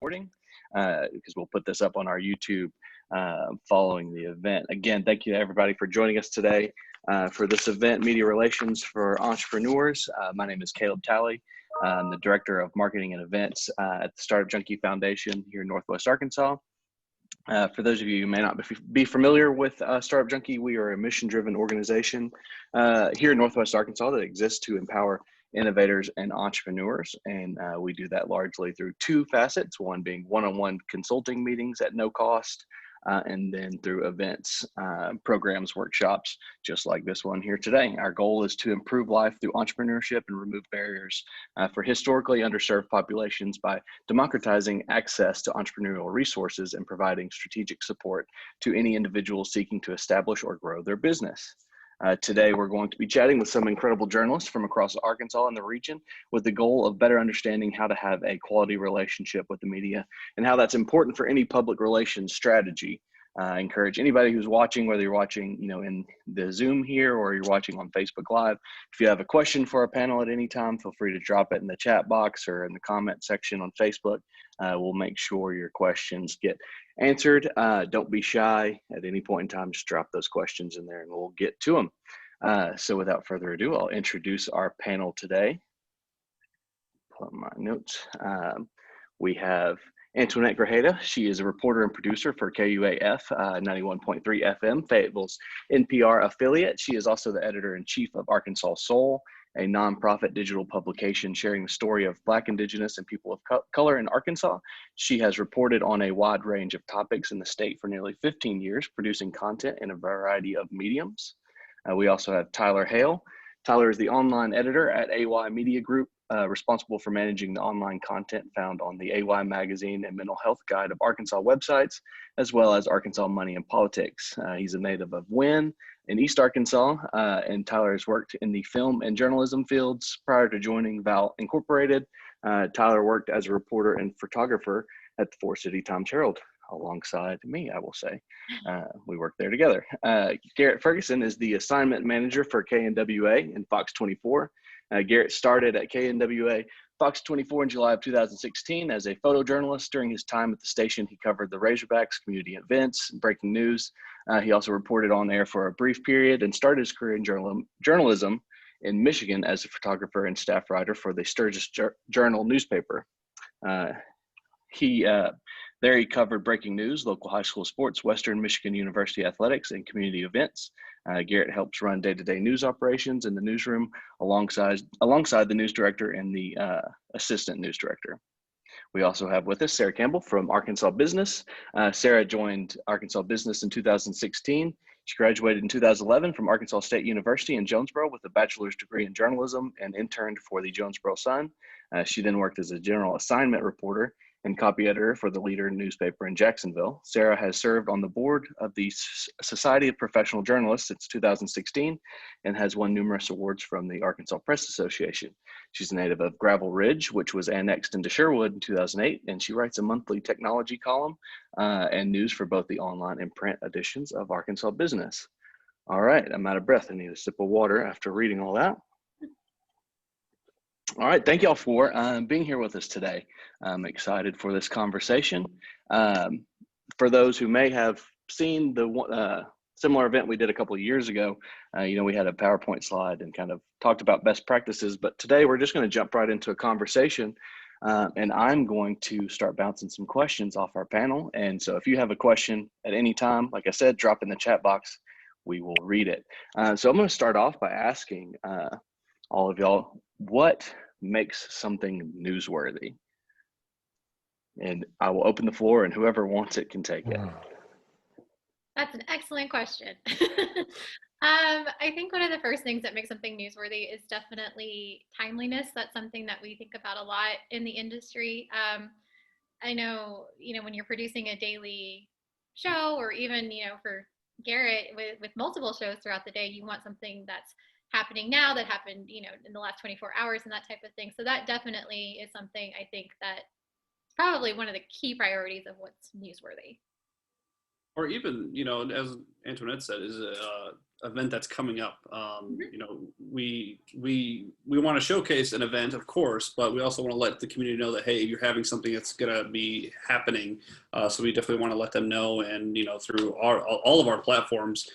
recording because we'll put this up on our YouTube following the event. Again, thank you to everybody for joining us today for this event, Media Relations for Entrepreneurs. My name is Caleb Talley. I'm the Director of Marketing and Events at the Startup Junkie Foundation here in Northwest Arkansas. For those of you who may not be familiar with Startup Junkie, we are a mission-driven organization here in Northwest Arkansas that exists to empower innovators and entrepreneurs. And we do that largely through two facets, one being one-on-one consulting meetings at no cost, and then through events, programs, workshops, just like this one here today. Our goal is to improve life through entrepreneurship and remove barriers for historically underserved populations by democratizing access to entrepreneurial resources and providing strategic support to any individual seeking to establish or grow their business. Today, we're going to be chatting with some incredible journalists from across Arkansas and the region with the goal of better understanding how to have a quality relationship with the media and how that's important for any public relations strategy. I encourage anybody who's watching, whether you're watching, in the Zoom here or you're watching on Facebook Live, if you have a question for our panel at any time, feel free to drop it in the chat box or in the comment section on Facebook. We'll make sure your questions get answered. Don't be shy at any point in time. Just drop those questions in there and we'll get to them. So without further ado, I'll introduce our panel today. Pull up my notes. We have Antoinette Grajeda. She is a reporter and producer for KUAF 91.3 FM, Fayetteville's NPR affiliate. She is also the editor-in-chief of Arkansas Soul, a nonprofit digital publication sharing the story of Black, Indigenous, and people of color in Arkansas. She has reported on a wide range of topics in the state for nearly 15 years, producing content in a variety of mediums. We also have Tyler Hale. Tyler is the online editor at AY Media Group, responsible for managing the online content found on the AY Magazine and Mental Health Guide of Arkansas websites, as well as Arkansas Money and Politics. He's a native of Wynne in East Arkansas, and Tyler has worked in the film and journalism fields prior to joining Val Incorporated. Tyler worked as a reporter and photographer at the Fort City Times-Herald, alongside me, I will say. We work there together. Garrett Fergeson is the assignment manager for KNWA and Fox 24. Garrett started at KNWA Fox 24 in July of 2016 as a photojournalist. During his time at the station, he covered the Razorbacks, community events, and breaking news. He also reported on air for a brief period and started his career in journalism in Michigan as a photographer and staff writer for the Sturgis Journal newspaper. There he covered breaking news, local high school sports, Western Michigan University athletics, and community events. Garrett helps run day-to-day news operations in the newsroom alongside the news director and the assistant news director. We also have with us Sarah Campbell from Arkansas Business. Sarah joined Arkansas Business in 2016. She graduated in 2011 from Arkansas State University in Jonesboro with a bachelor's degree in journalism and interned for the Jonesboro Sun. She then worked as a general assignment reporter and copy editor for the Leader newspaper in Jacksonville. Sarah has served on the board of the Society of Professional Journalists since 2016 and has won numerous awards from the Arkansas Press Association. She's a native of Gravel Ridge, which was annexed into Sherwood in 2008, and she writes a monthly technology column and news for both the online and print editions of Arkansas Business. All right, I'm out of breath. I need a sip of water after reading all that. All right, thank y'all for being here with us today. I'm excited for this conversation. For those who may have seen the similar event we did a couple of years ago, we had a PowerPoint slide and kind of talked about best practices, but today we're just going to jump right into a conversation, and I'm going to start bouncing some questions off our panel. And so if you have a question at any time, like I said, drop in the chat box, we will read it. So I'm going to start off by asking all of y'all, what makes something newsworthy? And I will open the floor and whoever wants it can take it. That's an excellent question. I think one of the first things that makes something newsworthy is definitely timeliness. That's something that we think about a lot in the industry. I know, when you're producing a daily show or even, for Garrett with multiple shows throughout the day, you want something that's happening now, that happened, in the last 24 hours and that type of thing. So that definitely is something I think that is probably one of the key priorities of what's newsworthy. or even, you know, as Antoinette said, is a event that's coming up. You know, we want to showcase an event, of course, but we also want to let the community know that, hey, you're having something that's going to be happening. So we definitely want to let them know, and, you know, through all of our platforms,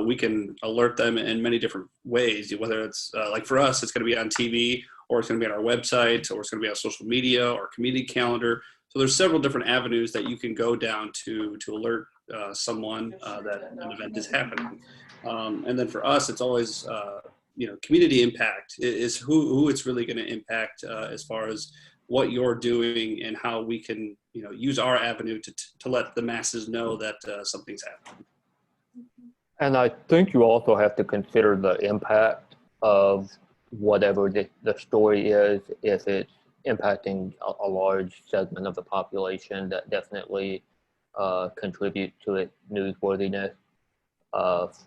we can alert them in many different ways. Whether it's like for us, it's going to be on TV, or it's going to be on our website, or it's going to be on social media or community calendar. So there's several different avenues that you can go down to alert someone that an event is happening. And then for us, it's always, you know, community impact is who it's really going to impact as far as what you're doing and how we can, you know, use our avenue to let the masses know that something's happening. And I think you also have to consider the impact of whatever the story is. If it's impacting a large segment of the population, that definitely contribute to its newsworthiness.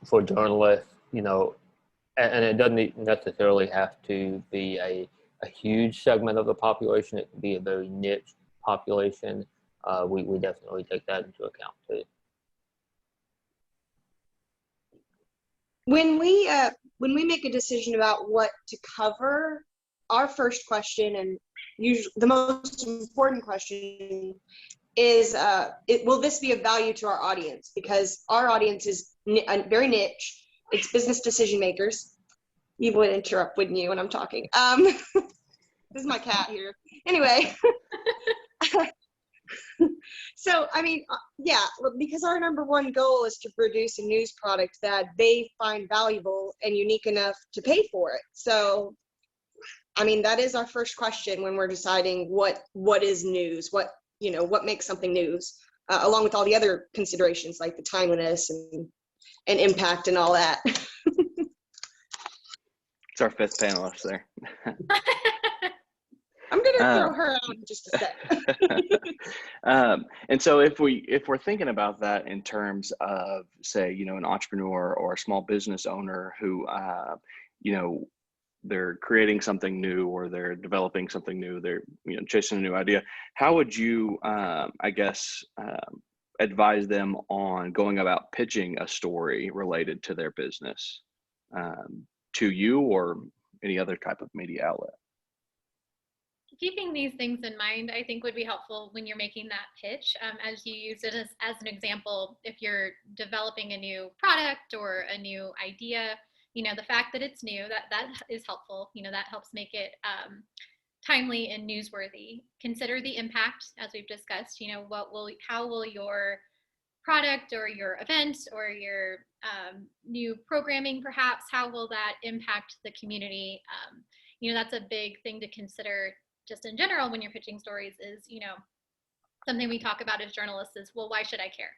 For journalists, you know, and it doesn't necessarily have to be a huge segment of the population. It can be a very niche population. We definitely take that into account too. When we make a decision about what to cover, our first question, and usually the most important question, is will this be of value to our audience? Because our audience is very niche. It's business decision makers. You would interrupt, wouldn't you, when I'm talking? This is my cat here. Anyway. So, I mean, yeah, because our number one goal is to produce a news product that they find valuable and unique enough to pay for it. So, I mean, that is our first question when we're deciding what is news, what makes something news, along with all the other considerations like the timeliness and impact and all that. It's our fifth panelist there. I'm gonna throw her out in just a sec. And so if we're thinking about that in terms of, say, you know, an entrepreneur or a small business owner who, you know, they're creating something new, or they're developing something new, they're, you know, chasing a new idea, how would you, I guess, advise them on going about pitching a story related to their business to you or any other type of media outlet? Keeping these things in mind, I think, would be helpful when you're making that pitch. As you use it as an example, if you're developing a new product or a new idea, you know, the fact that it's new, that is helpful. You know, that helps make it timely and newsworthy. Consider the impact, as we've discussed. You know, how will your product or your event or your new programming, perhaps, how will that impact the community? You know, that's a big thing to consider just in general when you're pitching stories. Is, you know, something we talk about as journalists is, well, why should I care?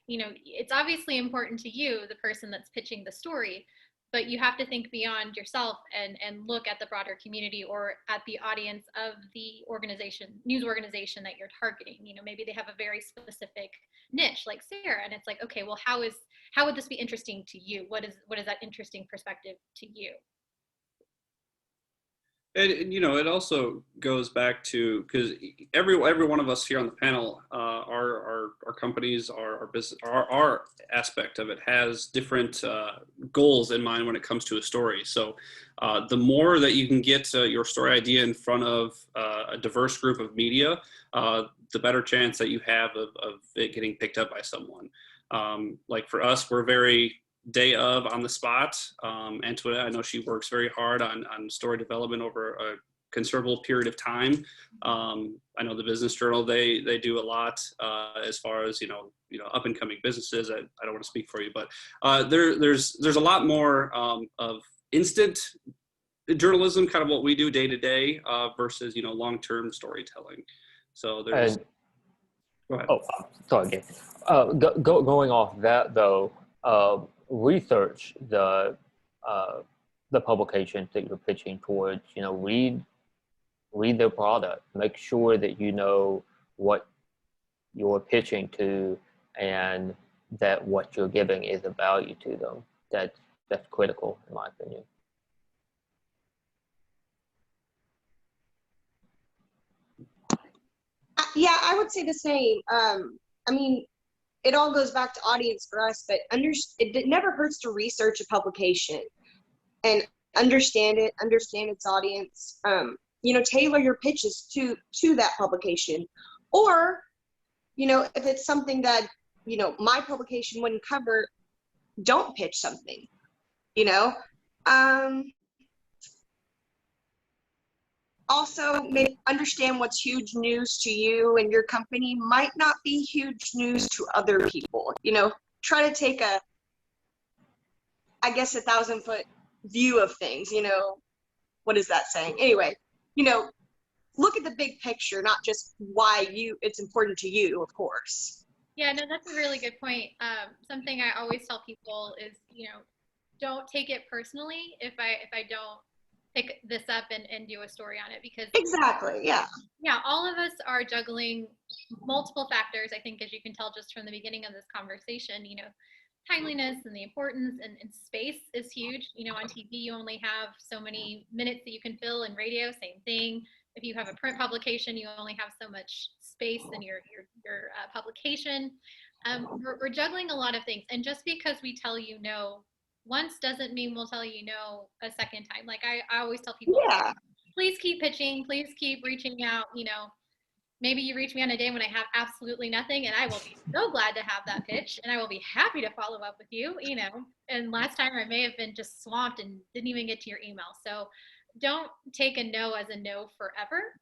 You know, it's obviously important to you, the person that's pitching the story, but you have to think beyond yourself and look at the broader community or at the audience of the news organization that you're targeting. You know, maybe they have a very specific niche like Sarah, and it's like, okay, well, how would this be interesting to you? What is that interesting perspective to you? And you know, it also goes back to, because every one of us here on the panel, our companies, our business, our aspect of it has different goals in mind when it comes to a story. So the more that you can get your story idea in front of a diverse group of media, the better chance that you have of it getting picked up by someone. Like for us, we're very day of on the spot. Antoinette, I know she works very hard on story development over a considerable period of time. I know the Business Journal, they do a lot as far as, you know, up and coming businesses. I don't want to speak for you, but there's a lot more of instant journalism, kind of what we do day to day, versus, you know, long-term storytelling. So there's. Go ahead. Oh, sorry again. Going off that though, research the publications that you're pitching towards. You know, read their product. Make sure that you know what you're pitching to, and that what you're giving is of value to them. That's critical, in my opinion. Yeah, I would say the same. I mean, it all goes back to audience for us, but it never hurts to research a publication and understand its audience. Tailor your pitches to that publication, or if it's something that my publication wouldn't cover, don't pitch something. Also, maybe understand what's huge news to you and your company might not be huge news to other people. Try to take a 1,000-foot view of things. What is that saying? Anyway, look at the big picture, not just why it's important to you, of course. Yeah, no, that's a really good point. Something I always tell people is, don't take it personally if I don't pick this up and do a story on it, because exactly, yeah, all of us are juggling multiple factors. I think, as you can tell just from the beginning of this conversation, timeliness and the importance and space is huge. On TV, you only have so many minutes that you can fill. In radio, same thing. If you have a print publication, you only have so much space in your publication. We're juggling a lot of things, and just because we tell you no once doesn't mean we'll tell you no a second time. Like I always tell people, please keep pitching, please keep reaching out. Maybe you reach me on a day when I have absolutely nothing, and I will be so glad to have that pitch, and I will be happy to follow up with you. And last time I may have been just swamped and didn't even get to your email. So don't take a no as a no forever.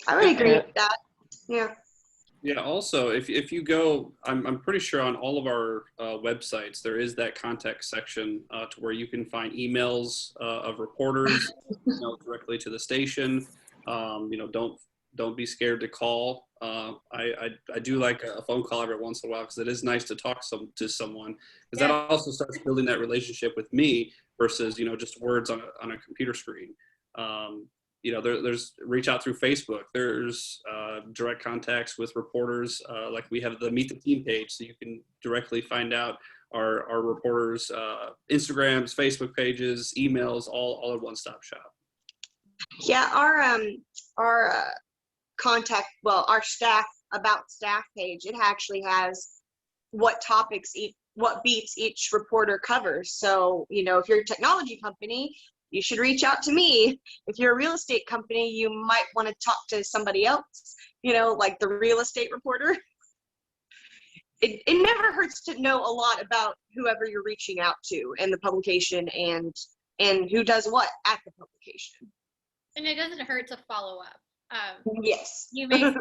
I would agree with that. Yeah. Yeah. Also, if you go, I'm pretty sure on all of our websites there is that contact section to where you can find emails of reporters directly to the station. Don't be scared to call. I do like a phone call every once in a while, because it is nice to talk to someone, because that also starts building that relationship with me versus just words on a computer screen. There's reach out through Facebook. There's direct contacts with reporters. Like we have the Meet the Team page, so you can directly find out our reporters' Instagrams, Facebook pages, emails, all at one-stop shop. Yeah, our contact, our staff page, it actually has what topics what beats each reporter covers. So, if you're a technology company, you should reach out to me. If you're a real estate company, you might want to talk to somebody else, like the real estate reporter. It never hurts to know a lot about whoever you're reaching out to and the publication and who does what at the publication. And it doesn't hurt to follow up. Yes. You may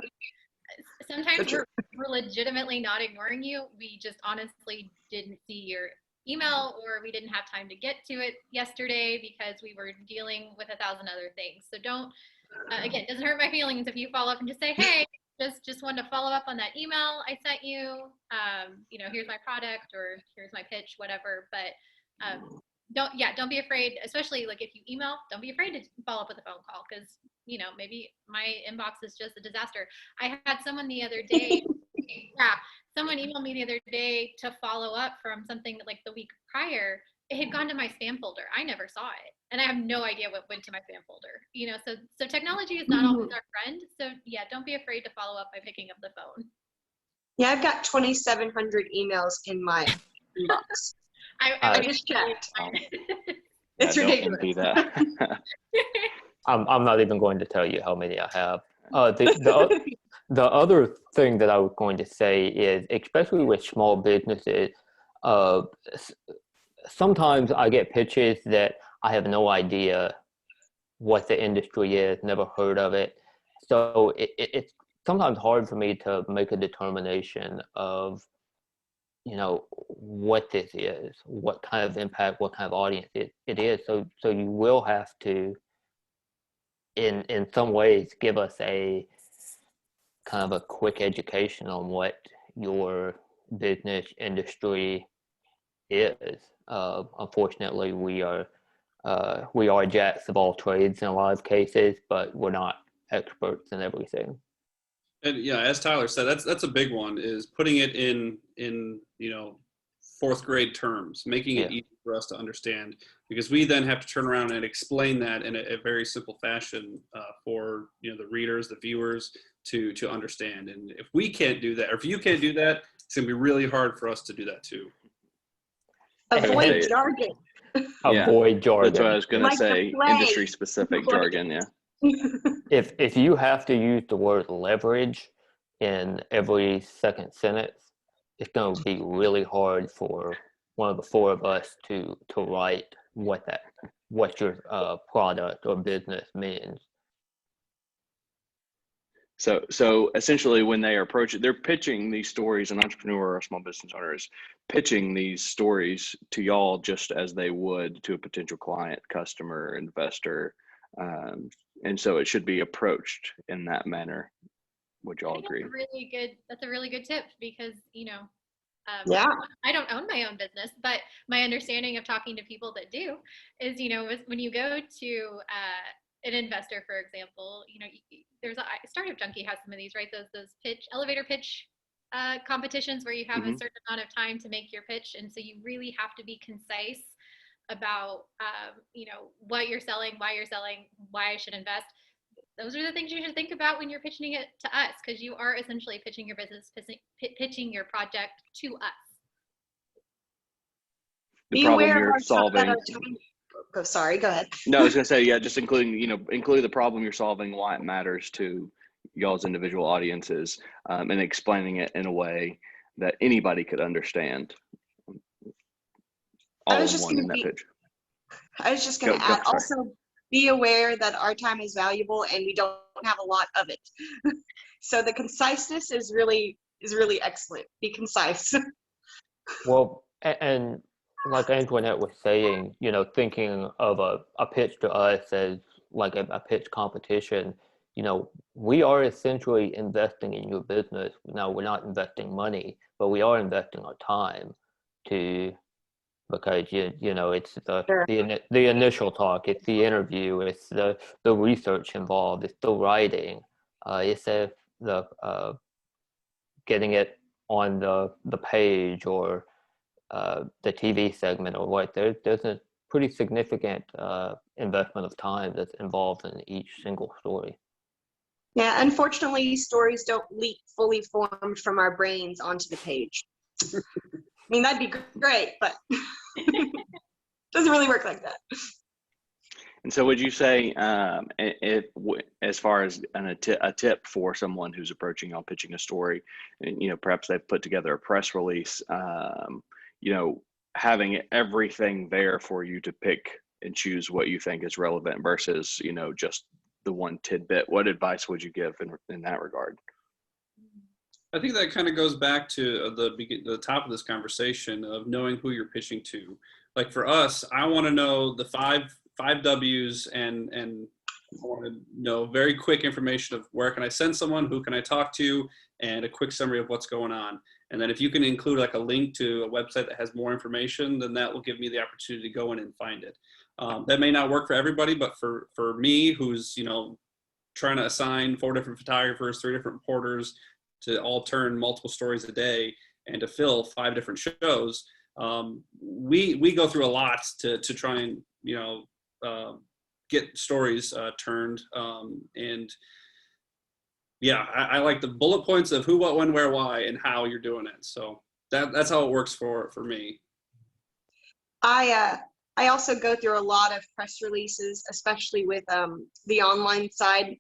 sometimes we're legitimately not ignoring you. We just honestly didn't see your email, or we didn't have time to get to it yesterday because we were dealing with 1,000 other things. So don't, again, it doesn't hurt my feelings if you follow up and just say, hey, just wanted to follow up on that email I sent you. Here's my product, or here's my pitch, whatever. But don't be afraid, especially like if you email, don't be afraid to follow up with a phone call, because maybe my inbox is just a disaster. I had someone the other day, someone emailed me the other day to follow up from something like the week prior. It had gone to my spam folder. I never saw it, and I have no idea what went to my spam folder. So technology is not always our friend. So don't be afraid to follow up by picking up the phone. Yeah, I've got 2,700 emails in my inbox. I just checked. It's ridiculous. Do that. I'm not even going to tell you how many I have. The other thing that I was going to say is, especially with small businesses, sometimes I get pitches that I have no idea what the industry is, never heard of it. So it's sometimes hard for me to make a determination of, what this is, what kind of impact, what kind of audience it is. So you will have to, in some ways, give us a kind of a quick education on what your business industry is. Unfortunately, we are jacks of all trades in a lot of cases, but we're not experts in everything. And as Tyler said, that's a big one, is putting it in fourth grade terms, making it easy for us to understand, because we then have to turn around and explain that in a very simple fashion for the readers, the viewers, to understand. And if we can't do that, or if you can't do that, it's going to be really hard for us to do that too. Avoid jargon. Avoid jargon. That's what I was going to Like the say. play. Industry specific jargon. Yeah. If you have to use the word leverage in every second sentence, it's going to be really hard for one of the four of us to write what your product or business means. So essentially, when they are they're pitching these stories. An entrepreneur or a small business owner is pitching these stories to y'all just as they would to a potential client, customer, investor, and so it should be approached in that manner. Would y'all agree? That's a really good tip, because Yeah. I don't own my own business, but my understanding of talking to people that do is, when you go to an investor, for example, there's Startup Junkie has some of these, right? Those elevator pitch competitions where you have a certain amount of time to make your pitch, and so you really have to be concise about what you're selling, why you're selling, why I should invest. Those are the things you should think about when you're pitching it to us, because you are essentially pitching your business, pitching your project to us. The problem you're solving. Oh, sorry, go ahead. No, I was gonna say, yeah, just include the problem you're solving, why it matters to y'all's individual audiences, and explaining it in a way that anybody could understand. All in one in that pitch. I was just going to add, also be aware that our time is valuable and we don't have a lot of it. So the conciseness is really excellent. Be concise. Well, and like Antoinette was saying, thinking of a pitch to us as like a pitch competition, we are essentially investing in your business. Now, we're not investing money, but we are investing our time because it's the initial talk, it's the interview, it's the research involved, it's the writing, it's the getting it on the page or the TV segment or what. There's a pretty significant investment of time that's involved in each single story. Yeah, unfortunately, stories don't leap fully formed from our brains onto the page. I mean, that'd be great, but it doesn't really work like that. And so would you say, as far as a tip for someone who's approaching y'all pitching a story, and perhaps they've put together a press release, having everything there for you to pick and choose what you think is relevant versus, just the one tidbit, what advice would you give in that regard? I think that kind of goes back to the top of this conversation of knowing who you're pitching to. Like for us, I want to know the five W's and I want to know very quick information of where can I send someone, who can I talk to, and a quick summary of what's going on. And then if you can include like a link to a website that has more information, then that will give me the opportunity to go in and find it. That may not work for everybody, but for me, who's, trying to assign 4 different photographers, 3 different reporters to all turn multiple stories a day and to fill 5 different shows, we go through a lot to try and, get stories turned. And yeah, I like the bullet points of who, what, when, where, why, and how you're doing it. So that's how it works for me. I also go through a lot of press releases, especially with the online side,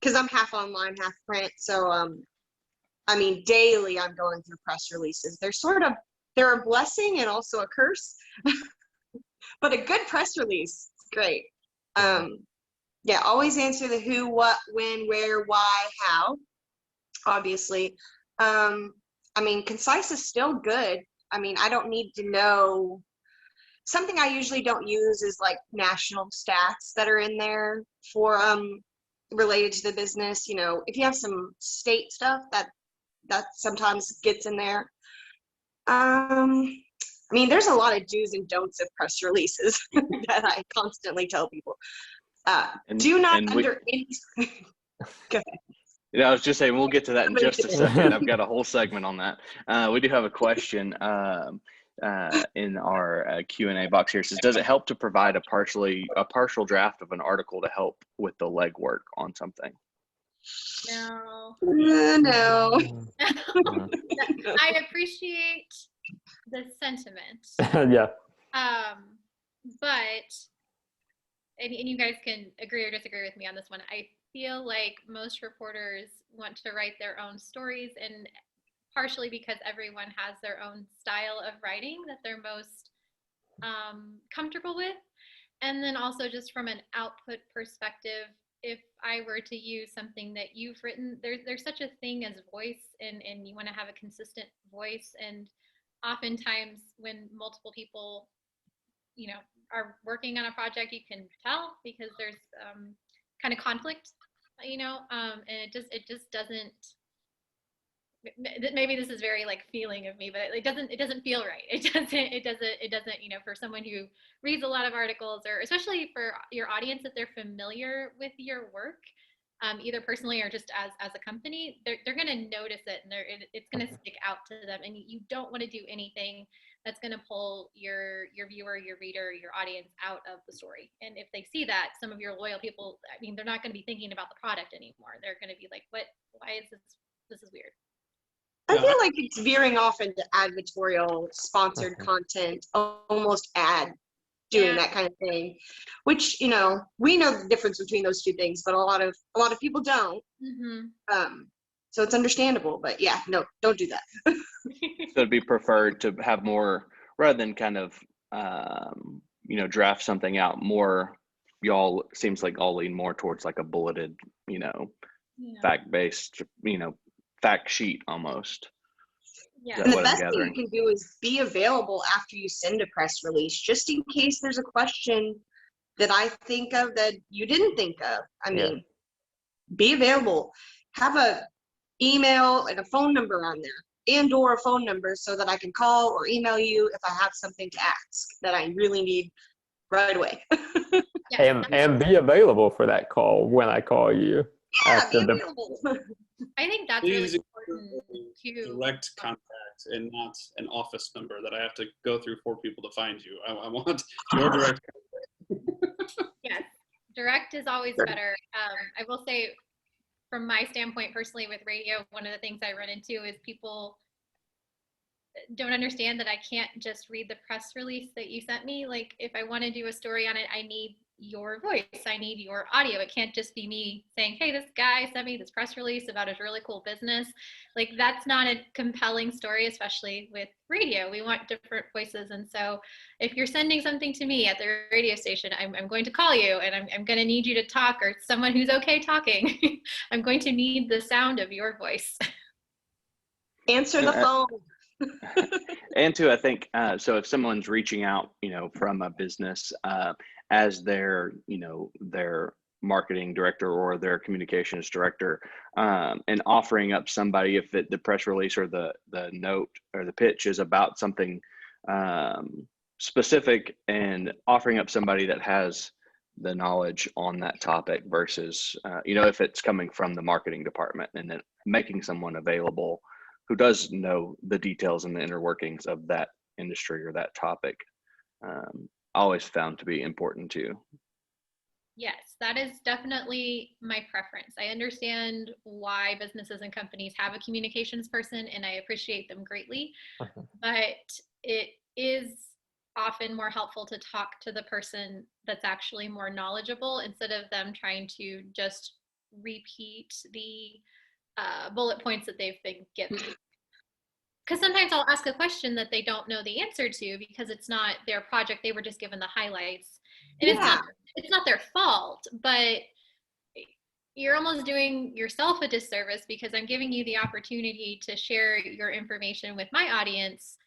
because I'm half online, half print. So daily I'm going through press releases. They're a blessing and also a curse, but a good press release is great. Always answer the who, what, when, where, why, how, obviously. Concise is still good. I don't need to know. Something I usually don't use is like national stats that are in there for related to the business. If you have some state stuff that sometimes gets in there. There's a lot of do's and don'ts of press releases that I constantly tell people. Do not under any. Go ahead. I was just saying, we'll get to that in just a second. I've got a whole segment on that. We do have a question in our Q&A box here. It says, does it help to provide a partial draft of an article to help with the legwork on something? No. No. I appreciate the sentiment. Yeah. But, and you guys can agree or disagree with me on this one. I feel like most reporters want to write their own stories, and partially because everyone has their own style of writing that they're most comfortable with. And then also just from an output perspective, if I were to use something that you've written, there's such a thing as voice, and you want to have a consistent voice. And oftentimes when multiple people, are working on a project, you can tell because there's kind of conflict, and it just doesn't, maybe this is very like feeling of me, but it doesn't feel right. It doesn't, for someone who reads a lot of articles, or especially for your audience, if they're familiar with your work, either personally or just as a company, they're going to notice it, and it's going to stick out to them. And you don't want to do anything that's going to pull your viewer, your reader, your audience out of the story. And if they see that, some of your loyal people, I mean, they're not going to be thinking about the product anymore. They're going to be like, why is this is weird. I feel like it's veering off into advertorial, sponsored content, almost doing that kind of thing, which we know the difference between those two things, but a lot of people don't. So it's understandable, but yeah, no, don't do that. So it'd be preferred to have more, rather than kind of draft something out more. Y'all seems like all lean more towards like a bulleted, fact-based, fact sheet almost. Yeah. And the best thing you can do is be available after you send a press release, just in case there's a question that I think of that you didn't think of. I mean, be available. Have a email and a phone number on there, and/or a phone number, so that I can call or email you if I have something to ask that I really need right away. And be available for that call when I call you. Yeah, be available. I think that's really important too. Direct contact and not an office number that I have to go through 4 people to find you. I want your direct contact. Yes, direct is always better. I will say, from my standpoint personally with radio, one of the things I run into is people don't understand that I can't just read the press release that you sent me. Like, if I want to do a story on it, I need your voice, I need your audio. It can't just be me saying, hey, this guy sent me this press release about his really cool business. Like, that's not a compelling story, especially with radio. We want different voices. And so if you're sending something to me at the radio station, I'm going to call you, and I'm going to need you to talk, or someone who's okay talking. I'm going to need the sound of your voice. Answer the phone. And I think, so if someone's reaching out, from a business, as their marketing director or their communications director, and offering up somebody, if the press release or the note or the pitch is about something specific, and offering up somebody that has the knowledge on that topic versus, if it's coming from the marketing department, and then making someone available who does know the details and the inner workings of that industry or that topic, always found to be important too. Yes, that is definitely my preference. I understand why businesses and companies have a communications person, and I appreciate them greatly, but it is often more helpful to talk to the person that's actually more knowledgeable, instead of them trying to just repeat the bullet points that they've been given. Because sometimes I'll ask a question that they don't know the answer to, because it's not their project. They were just given the highlights. And it's not their fault, but you're almost doing yourself a disservice, because I'm giving you the opportunity to share your information with my audience.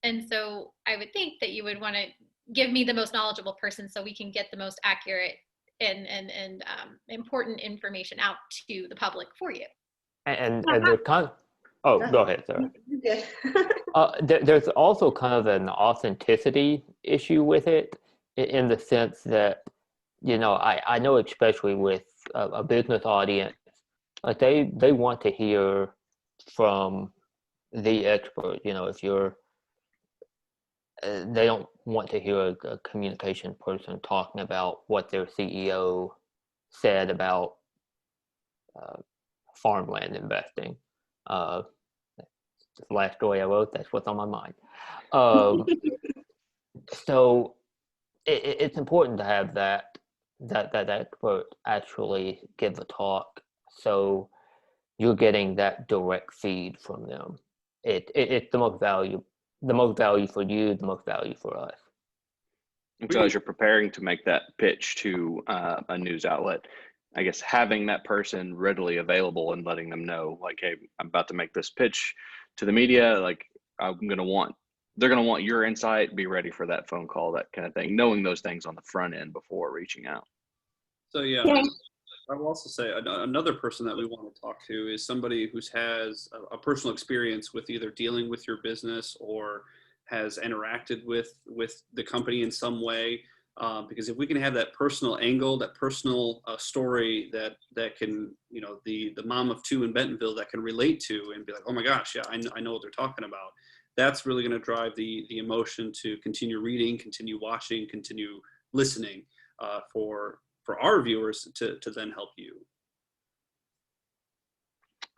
And so I would think that you would want to give me the most knowledgeable person, so we can get the most accurate and important information out to the public for you. And go ahead, sorry. There's also kind of an authenticity issue with it, in the sense that, I know, especially with a business audience, like they want to hear from the expert. If you're, they don't want to hear a communication person talking about what their CEO said about farmland investing. The last story I wrote, that's what's on my mind. So it's important to have that expert actually give a talk, so you're getting that direct feed from them. It's the most value for you, the most value for us. And so as you're preparing to make that pitch to a news outlet, I guess having that person readily available and letting them know, like, hey, I'm about to make this pitch to the media, like they're going to want your insight, be ready for that phone call, that kind of thing, knowing those things on the front end before reaching out. So yeah, I will also say another person that we want to talk to is somebody who has a personal experience with either dealing with your business or has interacted with the company in some way. Because if we can have that personal angle, that personal story that can, the mom of two in Bentonville that can relate to and be like, oh my gosh, yeah, I know what they're talking about. That's really going to drive the emotion to continue reading, continue watching, continue listening for our viewers to then help you.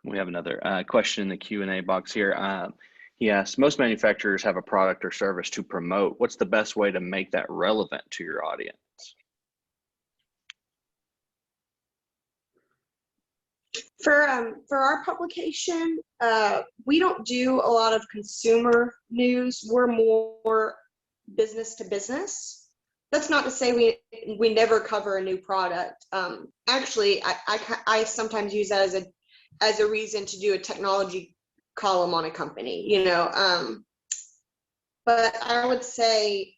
We have another question in the Q&A box here. He asks, most manufacturers have a product or service to promote. What's the best way to make that relevant to your audience? For our publication, we don't do a lot of consumer news. We're more business to business. That's not to say we never cover a new product. Actually, I sometimes use that as a reason to do a technology column on a company, but I would say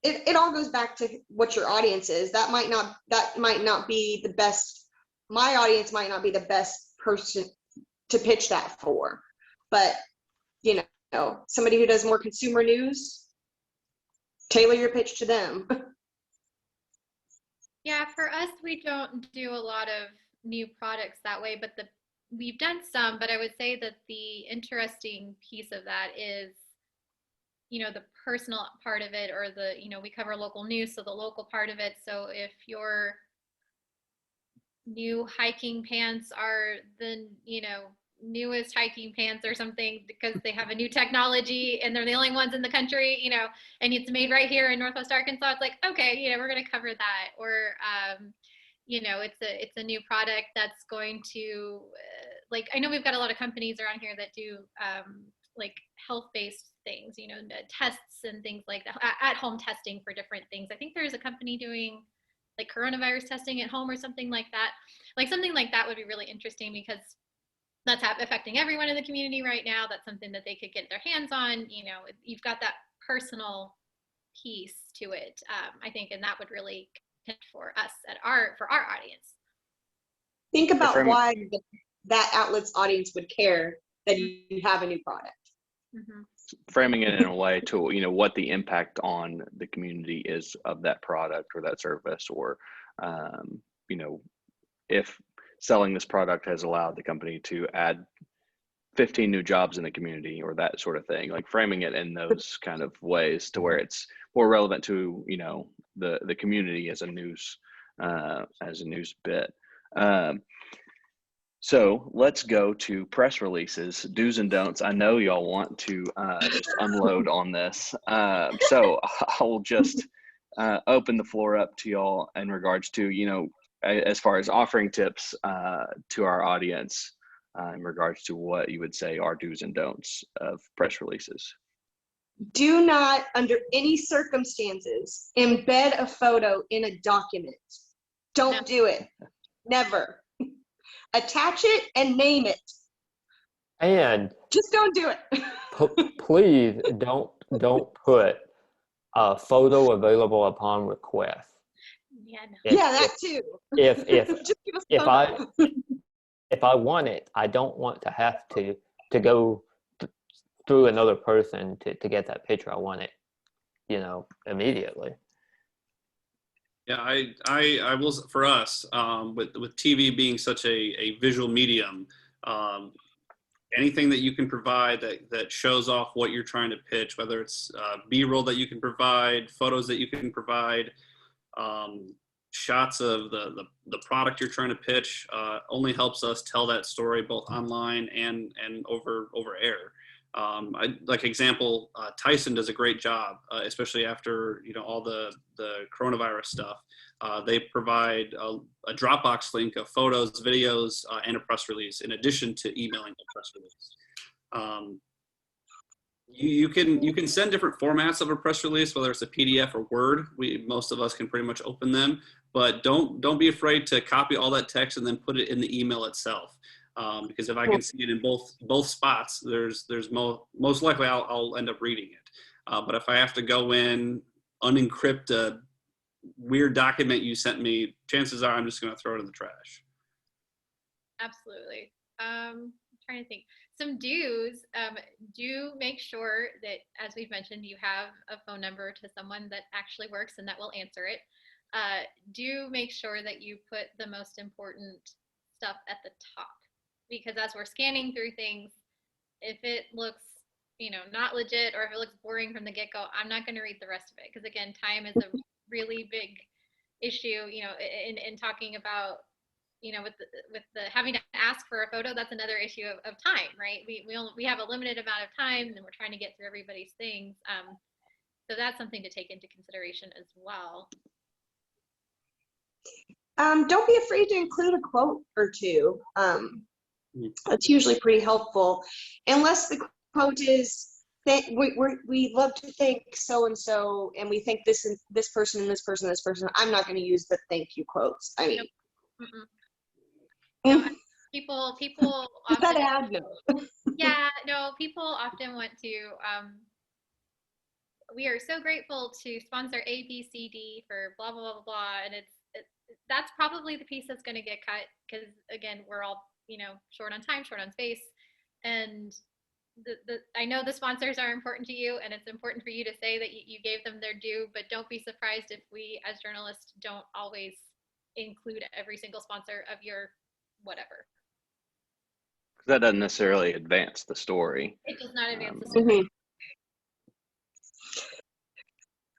it all goes back to what your audience is. That might not be the best. My audience might not be the best person to pitch that for, but somebody who does more consumer news, tailor your pitch to them. Yeah, for us, we don't do a lot of new products that way, but we've done some, but I would say that the interesting piece of that is, the personal part of it, or we cover local news, so the local part of it. So if your new hiking pants are the, newest hiking pants or something because they have a new technology and they're the only ones in the country, and it's made right here in Northwest Arkansas, it's like, okay, we're going to cover that. Or, it's a new product that's going to, I know we've got a lot of companies around here that do health-based things, tests and things like that, at-home testing for different things. I think there's a company doing coronavirus testing at home or something like that. Something like that would be really interesting because that's affecting everyone in the community right now. That's something that they could get their hands on. You've got that personal piece to it, I think, and that would really connect for us for our audience. Think about why that outlet's audience would care that you have a new product. Mm-hmm. Framing it in a way to, what the impact on the community is of that product or that service, or, if selling this product has allowed the company to add 15 new jobs in the community, or that sort of thing, framing it in those kind of ways to where it's more relevant to, the community as a news bit. So let's go to press releases, do's and don'ts. I know y'all want to just unload on this. So I will just open the floor up to y'all in regards to, as far as offering tips to our audience in regards to what you would say are do's and don'ts of press releases. Do not, under any circumstances, embed a photo in a document. Don't do it. Never. Attach it and name it. And just don't do it. Please don't put a photo available upon request. Yeah, no. That too. If I want it, I don't want to have to go through another person to get that picture. I want it, immediately. Yeah, I will, for us, with TV being such a visual medium, anything that you can provide that shows off what you're trying to pitch, whether it's B-roll that you can provide, photos that you can provide, shots of the product you're trying to pitch only helps us tell that story both online and over air. Like example, Tyson does a great job, especially after all the coronavirus stuff. They provide a Dropbox link of photos, videos, and a press release in addition to emailing the press release. You can send different formats of a press release, whether it's a PDF or Word. Most of us can pretty much open them, but don't be afraid to copy all that text and then put it in the email itself. Because if I can see it in both spots, there's most likely I'll end up reading it. But if I have to go in, unencrypt a weird document you sent me, chances are I'm just going to throw it in the trash. Absolutely. I'm trying to think. Some do's, do make sure that, as we've mentioned, you have a phone number to someone that actually works and that will answer it. Do make sure that you put the most important stuff at the top, because as we're scanning through things, if it looks, not legit, or if it looks boring from the get-go, I'm not going to read the rest of it. Because again, time is a really big issue, in talking about, with the having to ask for a photo. That's another issue of time, right? We have a limited amount of time, and we're trying to get through everybody's things. So that's something to take into consideration as well. Don't be afraid to include a quote or two. That's usually pretty helpful, unless the quote is we love to thank so and so, and we thank this and this person and this person and this person. I'm not going to use the thank you quotes. I mean, people is that often, ad? No. yeah, no, people often want to. We are so grateful to sponsor A, B, C, D for blah blah blah blah, and that's probably the piece that's going to get cut, because again, we're all short on time, short on space, and I know the sponsors are important to you, and it's important for you to say that you gave them their due, but don't be surprised if we as journalists don't always include every single sponsor of your whatever. That doesn't necessarily advance the story. It does not advance the story.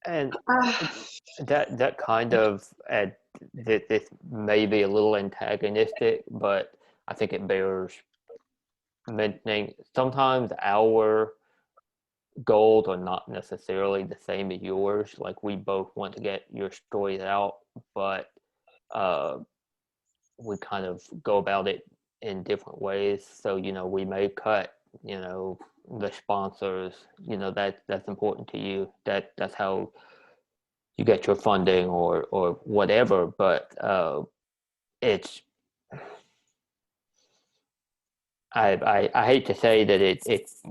And that kind of, this may be a little antagonistic, but I think it bears mentioning. Sometimes our goals are not necessarily the same as yours. Like, we both want to get your stories out, but we kind of go about it in different ways. So, we may cut, the sponsors, that's important to you. That's how you get your funding or whatever. But it's, I hate to say that it's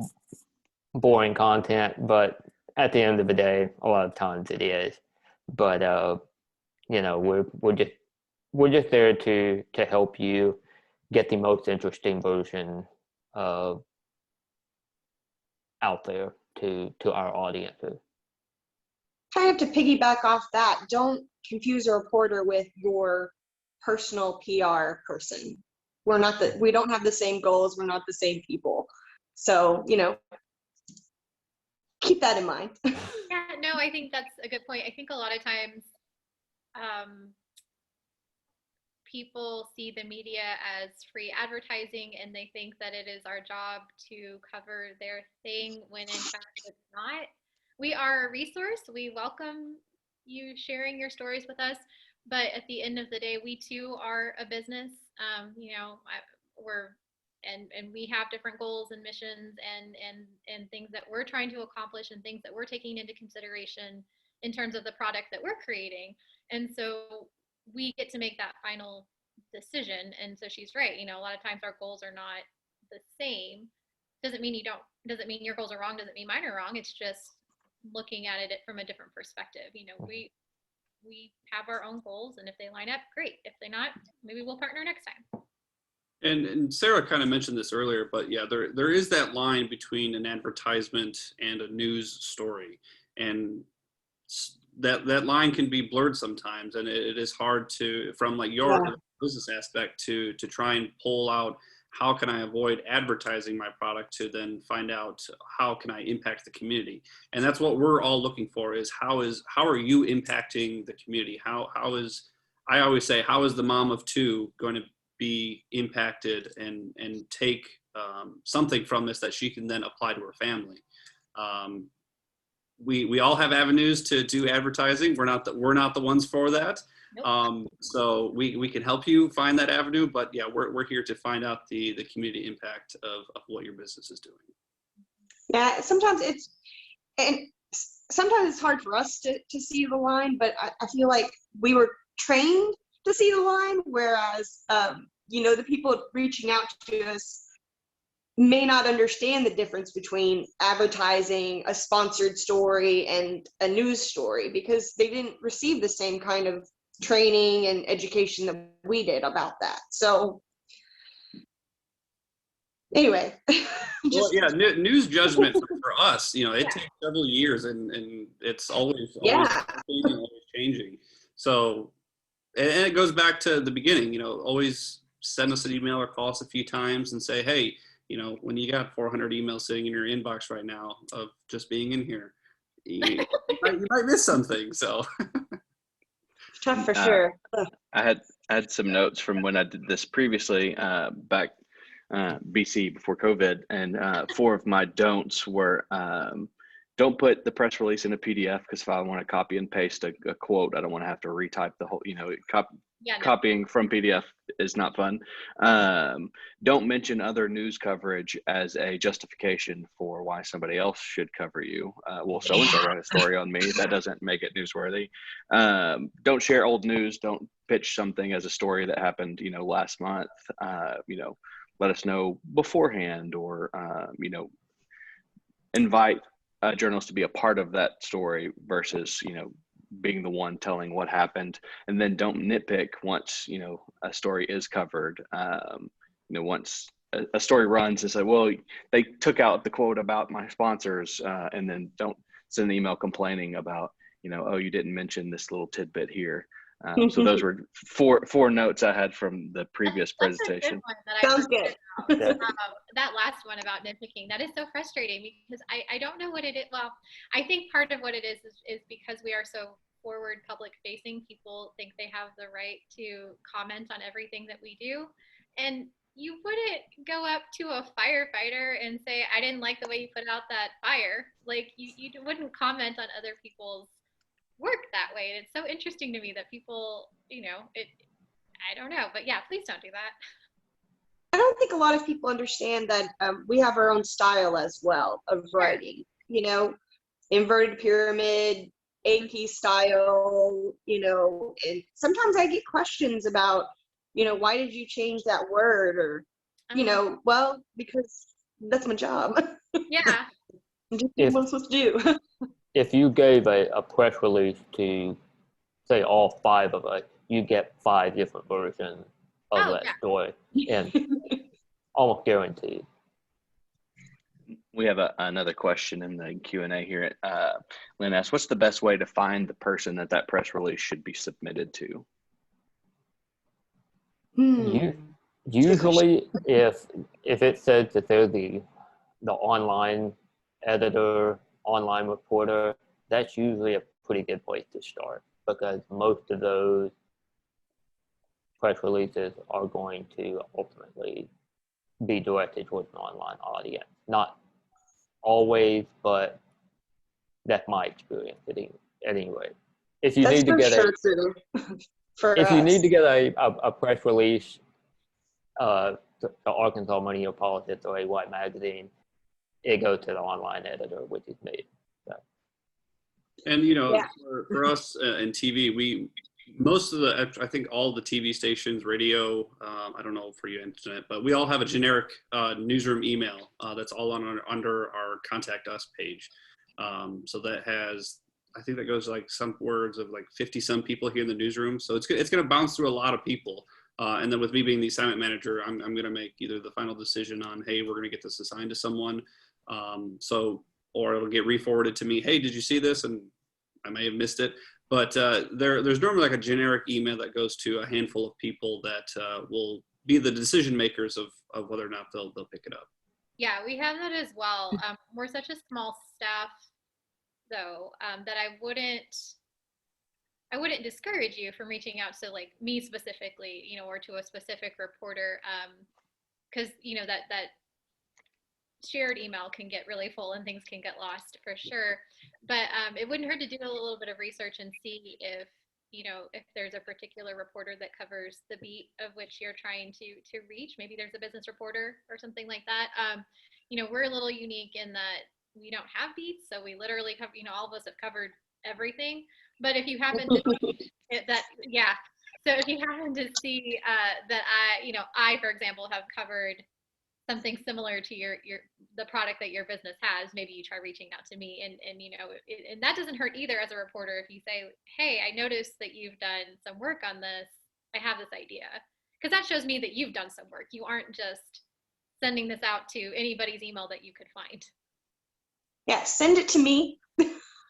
boring content, but at the end of the day, a lot of times it is. But we're just there to help you get the most interesting version out there to our audiences. Kind of to piggyback off that, don't confuse a reporter with your personal PR person. We don't have the same goals. We're not the same people. So, keep that in mind. Yeah, no, I think that's a good point. I think a lot of times people see the media as free advertising, and they think that it is our job to cover their thing, when in fact it's not. We are a resource. We welcome you sharing your stories with us, but at the end of the day, we too are a business. We have different goals and missions and things that we're trying to accomplish, and things that we're taking into consideration in terms of the product that we're creating. And so we get to make that final decision. And so she's right. A lot of times our goals are not the same. Doesn't mean your goals are wrong. Doesn't mean mine are wrong. It's just looking at it from a different perspective. We have our own goals, and if they line up, great. If they not, maybe we'll partner next time. And Sarah kind of mentioned this earlier, but yeah, there is that line between an advertisement and a news story, and that line can be blurred sometimes, and it is hard to, from like your business aspect, to try and pull out how can I avoid advertising my product to then find out how can I impact the community. And that's what we're all looking for, is how are you impacting the community? How I always say, how is the mom of two going to be impacted and take something from this that she can then apply to her family? We all have avenues to do advertising. We're not the ones for that. Nope. So we can help you find that avenue, but yeah, we're here to find out the community impact of what your business is doing. Yeah, sometimes it's hard for us to see the line, but I feel like we were trained to see the line, whereas the people reaching out to us may not understand the difference between advertising, a sponsored story, and a news story, because they didn't receive the same kind of training and education that we did about that. So anyway. Well, yeah, news judgment for us, it takes several years, and it's always changing. So, and it goes back to the beginning, always send us an email or call us a few times and say, hey, when you got 400 emails sitting in your inbox right now of just being in here, you might miss something. So tough for sure. I had some notes from when I did this previously, back BC before COVID, and 4 of my don'ts were, don't put the press release in a PDF, because if I want to copy and paste a quote, I don't want to have to retype the whole, copying from PDF is not fun. Don't mention other news coverage as a justification for why somebody else should cover you. Well, so-and-so ran a story on me. That doesn't make it newsworthy. Don't share old news. Don't pitch something as a story that happened, last month. Let us know beforehand, or, invite journalists to be a part of that story versus, being the one telling what happened. And then don't nitpick once, a story is covered. Once a story runs and say, well, they took out the quote about my sponsors, and then don't send an email complaining about, oh, you didn't mention this little tidbit here. So those were four notes I had from the previous presentation. Sounds good. That last one about nitpicking, that is so frustrating, because I don't know what it is. Well, I think part of what it is because we are so forward public facing, people think they have the right to comment on everything that we do. And you wouldn't go up to a firefighter and say, I didn't like the way you put out that fire. Like you wouldn't comment on other people's work that way. And it's so interesting to me that people, I don't know, but yeah, please don't do that. I don't think a lot of people understand that we have our own style as well of writing, inverted pyramid, AP style, and sometimes I get questions about, why did you change that word? Or, well, because that's my job. Yeah. Just what I'm supposed to do. If you gave a press release to, say, all 5 of us, you get 5 different versions of that story, and almost guaranteed. We have another question in the Q&A here. Lynn asks, what's the best way to find the person that press release should be submitted to? Usually, if it says that they're the online editor, online reporter, that's usually a pretty good place to start, because most of those press releases are going to ultimately be directed towards an online audience. Not always, but that's my experience anyway. If you need to get a press release to Arkansas Money or Politics or a white magazine, it goes to the online editor, which is me. So. And for us in TV, I think all the TV stations, radio, I don't know for you, internet, but we all have a generic newsroom email that's all under our contact us page. So that has, I think that goes like some words of like 50 some people here in the newsroom. So it's going to bounce through a lot of people. And then with me being the assignment manager, I'm going to make either the final decision on, hey, we're going to get this assigned to someone. Or it'll get re-forwarded to me. Hey, did you see this? And I may have missed it. But there's normally like a generic email that goes to a handful of people that will be the decision makers of whether or not they'll pick it up. Yeah, we have that as well. We're such a small staff, though, that I wouldn't I wouldn't discourage you from reaching out to like me specifically, you know, or to a specific reporter, because you know that shared email can get really full and things can get lost for sure. But it wouldn't hurt to do a little bit of research and see if, you know, if there's a particular reporter that covers the beat of which you're trying to reach. Maybe there's a business reporter or something like that. You know, we're a little unique in that we don't have beats, so we literally cover, you know, all of us have covered everything. But if you happen to that, yeah. So if you happen to see that I, for example, have covered something similar to the product that your business has, maybe you try reaching out to me, and you know, and that doesn't hurt either as a reporter if you say, hey, I noticed that you've done some work on this. I have this idea, because that shows me that you've done some work. You aren't just sending this out to anybody's email that you could find. Yeah, send it to me.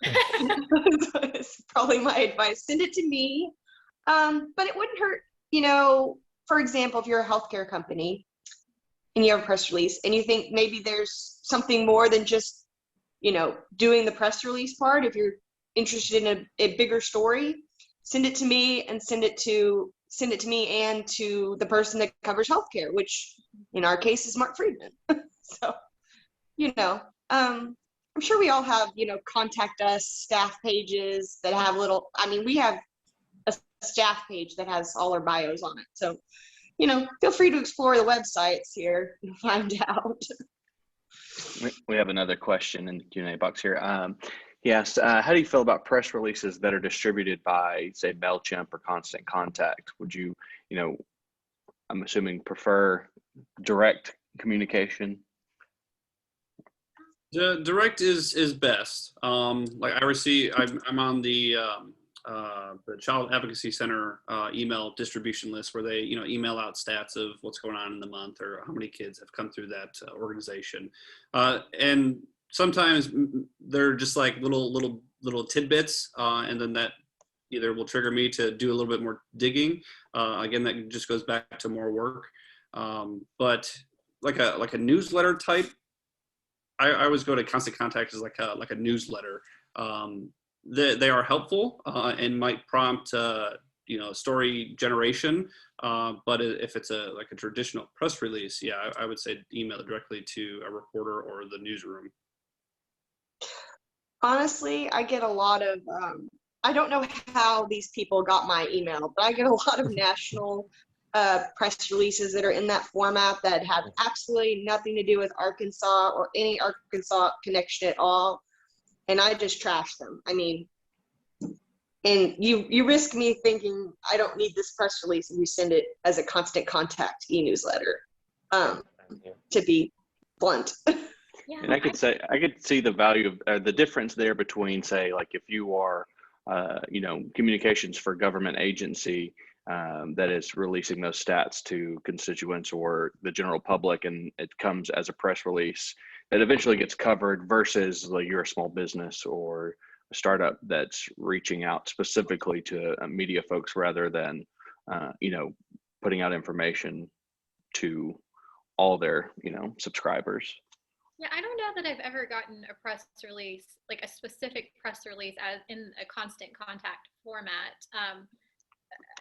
It's probably my advice. Send it to me. But it wouldn't hurt, you know, for example, if you're a healthcare company and you have a press release and you think maybe there's something more than just, you know, doing the press release part. If you're interested in a bigger story, send it to me and send it to me and to the person that covers healthcare, which in our case is Mark Friedman. So, you know, I'm sure we all have, you know, contact us staff pages that have little, I mean, we have a staff page that has all our bios on it. So, you know, feel free to explore the websites here and find out. We have another question in the Q&A box here. He asked, how do you feel about press releases that are distributed by, say, MailChimp or Constant Contact? Would you, you know, I'm assuming prefer direct communication? The direct is best. Like I'm on the Child Advocacy Center email distribution list, where they, you know, email out stats of what's going on in the month or how many kids have come through that organization. And sometimes they're just like little tidbits, and then that either will trigger me to do a little bit more digging. Again, that just goes back to more work. But like a newsletter type, I always go to Constant Contact as like a newsletter. They are helpful and might prompt you know, story generation. But if it's like a traditional press release, yeah, I would say email it directly to a reporter or the newsroom. Honestly, I get a lot of, I don't know how these people got my email, but I get a lot of national press releases that are in that format that have absolutely nothing to do with Arkansas or any Arkansas connection at all. And I just trash them. I mean, and you risk me thinking I don't need this press release if you send it as a Constant Contact e-newsletter, to be blunt. Yeah, And I could see the value of the difference there between, say, like if you are, you know, communications for government agency that is releasing those stats to constituents or the general public, and it comes as a press release that eventually gets covered, versus like you're a small business or a startup that's reaching out specifically to media folks rather than, you know, putting out information to all their, you know, subscribers. Yeah, I don't know that I've ever gotten a press release, like a specific press release as in a Constant Contact format.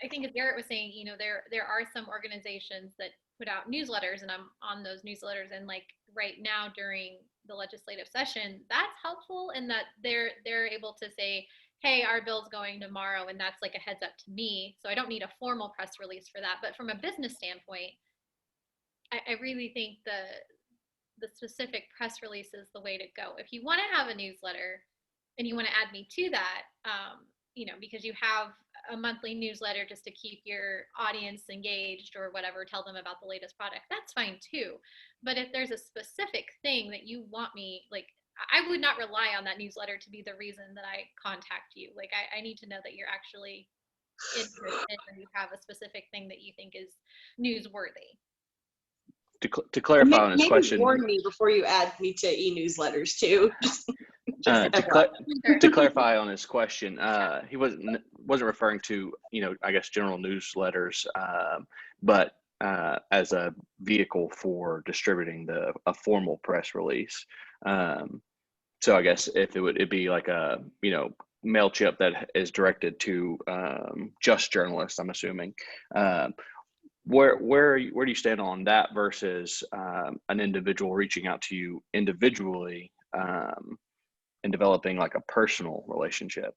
I think as Garrett was saying, you know, there are some organizations that put out newsletters, and I'm on those newsletters, and like right now during the legislative session, that's helpful in that they're able to say, hey, our bill's going tomorrow, and that's like a heads up to me. So I don't need a formal press release for that. But from a business standpoint, I really think the specific press release is the way to go. If you want to have a newsletter and you want to add me to that, you know, because you have a monthly newsletter just to keep your audience engaged or whatever, tell them about the latest product, that's fine too. But if there's a specific thing that you want me, like, I would not rely on that newsletter to be the reason that I contact you. Like, I need to know that you're actually interested or you have a specific thing that you think is newsworthy. To clarify on his Maybe question, warn me before you add me to e-newsletters too. to clarify on his question, he wasn't referring to, you know, I guess general newsletters, but as a vehicle for distributing a formal press release. So I guess if it'd be like a, you know, MailChimp that is directed to just journalists, I'm assuming. Where do you stand on that versus an individual reaching out to you individually and developing like a personal relationship?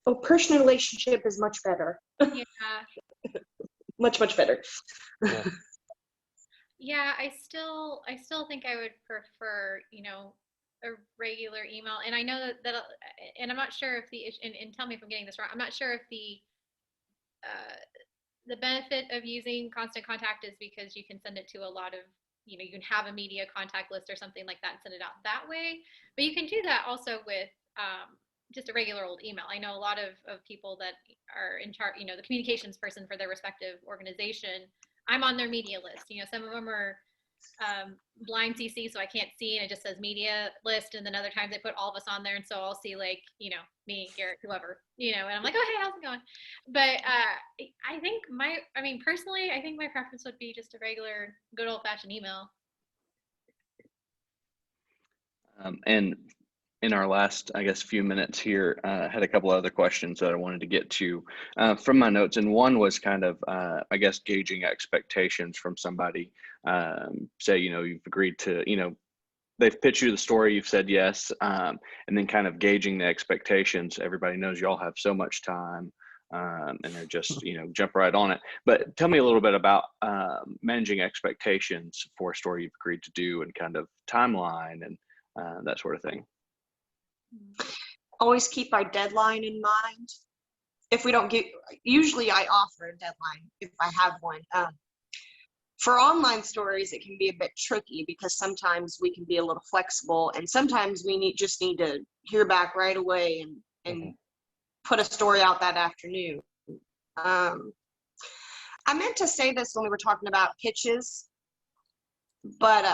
Oh, personal relationship is much better. Yeah. Much better. Yeah. Yeah, I still think I would prefer, a regular email. And I know that and I'm not sure if and tell me if I'm getting this wrong. I'm not sure if the benefit of using Constant Contact is because you can send it to a lot of, you can have a media contact list or something like that and send it out that way. But you can do that also with just a regular old email. I know a lot of people that are in charge, the communications person for their respective organization. I'm on their media list. Some of them are blind CC, so I can't see, and it just says media list. And then other times they put all of us on there, and so I'll see like, me, Garrett, whoever, and I'm like, oh, hey, how's it going? But I think personally, I think my preference would be just a regular, good old fashioned email. And in our last, I guess, few minutes here, I had a couple other questions that I wanted to get to from my notes. And one was kind of, I guess, gauging expectations from somebody. Say, you've agreed to, they've pitched you the story, you've said yes, and then kind of gauging the expectations. Everybody knows y'all have so much time and they're just, jump right on it. But tell me a little bit about managing expectations for a story you've agreed to do and kind of timeline and that sort of thing. Always keep our deadline in mind. If we don't usually I offer a deadline if I have one. For online stories, it can be a bit tricky because sometimes we can be a little flexible, and sometimes we just need to hear back right away and put a story out that afternoon. I meant to say this when we were talking about pitches, but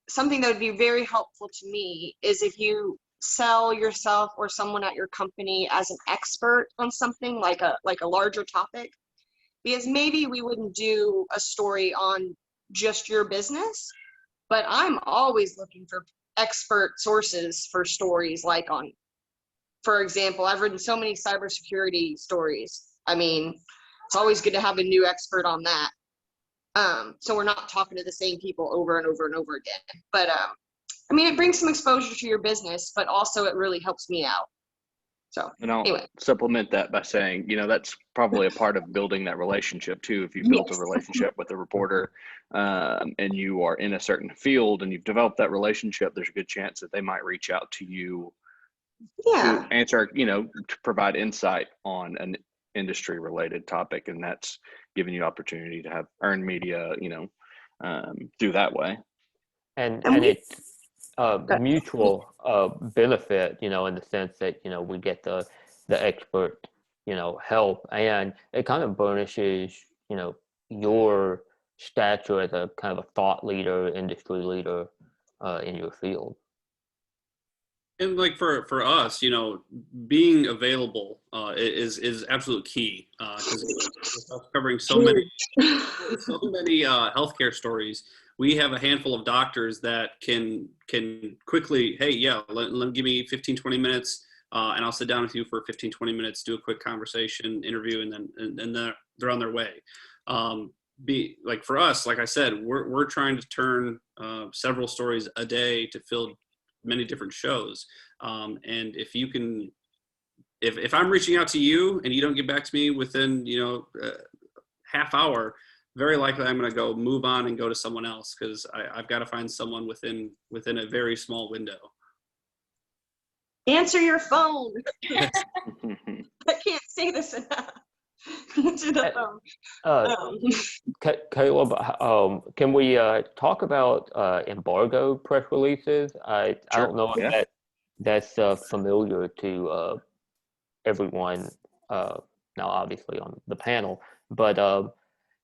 something that would be very helpful to me is if you sell yourself or someone at your company as an expert on something like a larger topic, because maybe we wouldn't do a story on just your business, but I'm always looking for expert sources for stories like on, for example, I've written so many cybersecurity stories. It's always good to have a new expert on that. So we're not talking to the same people over and over and over again. But it brings some exposure to your business, but also it really helps me out. So, and I'll anyway. supplement that by saying, that's probably a part of building that relationship too. If you built a relationship with a reporter and you are in a certain field and you've developed that relationship, there's a good chance that they might reach out to you to answer, to provide insight on an industry related topic. And that's giving you opportunity to have earned media, through that way. And it's mutual benefit, in the sense that, we get the expert, help, and it kind of burnishes, your stature as a kind of a thought leader, industry leader in your field. And like for us, being available is absolute key because we're covering so many healthcare stories. We have a handful of doctors that can quickly, hey, yeah, let give me 15, 20 minutes and I'll sit down with you for 15, 20 minutes, do a quick conversation, interview, and then they're on their way. Be like for us, like I said, we're trying to turn several stories a day to fill many different shows. And if you can, if I'm reaching out to you and you don't get back to me within, half hour, very likely I'm going to go move on and go to someone else because I've got to find someone within a very small window. Answer your phone. I can't say this enough. Answer the phone. Caleb, can we talk about embargo press releases? I don't know if that's familiar to everyone now, obviously on the panel, but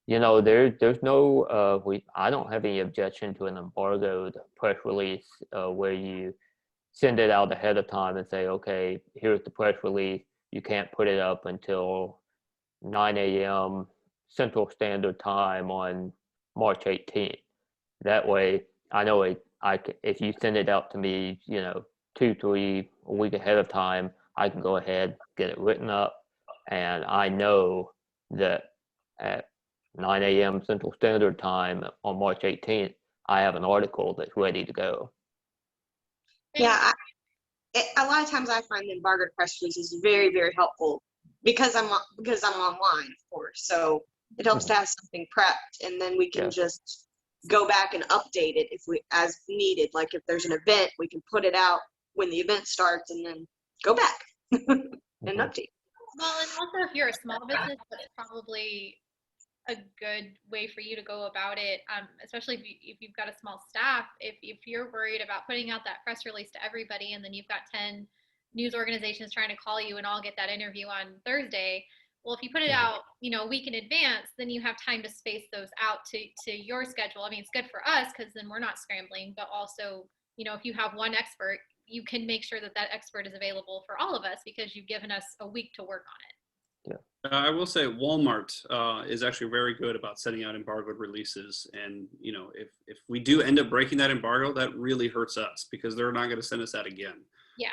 there's no I don't have any objection to an embargoed press release where you send it out ahead of time and say, okay, here's the press release. You can't put it up until 9 a.m. Central Standard Time on March 18th. That way, I know if you send it out to me, 2-3 a week ahead of time, I can go ahead, get it written up, and I know that at 9 a.m. Central Standard Time on March 18th, I have an article that's ready to go. Yeah, a lot of times I find the embargoed press releases very, very helpful because I'm online, of course. So it helps to have something prepped, and then we can just go back and update it if we as needed. Like if there's an event, we can put it out when the event starts, and then go back and update. Well, and also if you're a small business, that's probably a good way for you to go about it, especially if you've got a small staff. If you're worried about putting out that press release to everybody, and then you've got 10 news organizations trying to call you and all get that interview on Thursday, well, if you put it out, a week in advance, then you have time to space those out to your schedule. I mean, it's good for us because then we're not scrambling, but also, if you have one expert, you can make sure that expert is available for all of us because you've given us a week to work on it. I will say Walmart is actually very good about sending out embargoed releases. And, if we do end up breaking that embargo, that really hurts us because they're not going to send us that again. Yeah.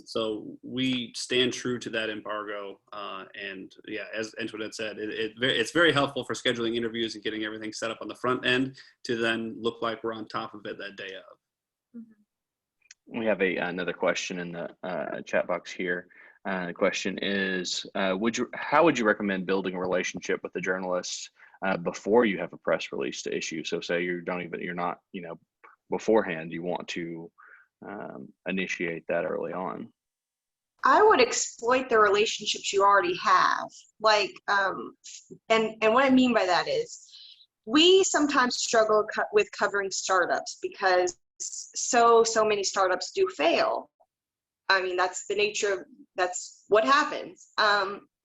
So we stand true to that embargo. And yeah, as Antoinette said, it's very helpful for scheduling interviews and getting everything set up on the front end to then look like we're on top of it that day of. Mm-hmm. We have another question in the chat box here. The question is, how would you recommend building a relationship with the journalists before you have a press release to issue? So say you're not, beforehand, you want to initiate that early on. I would exploit the relationships you already have. Like, and what I mean by that is we sometimes struggle with covering startups because so many startups do fail. I mean, that's the nature of, that's what happens.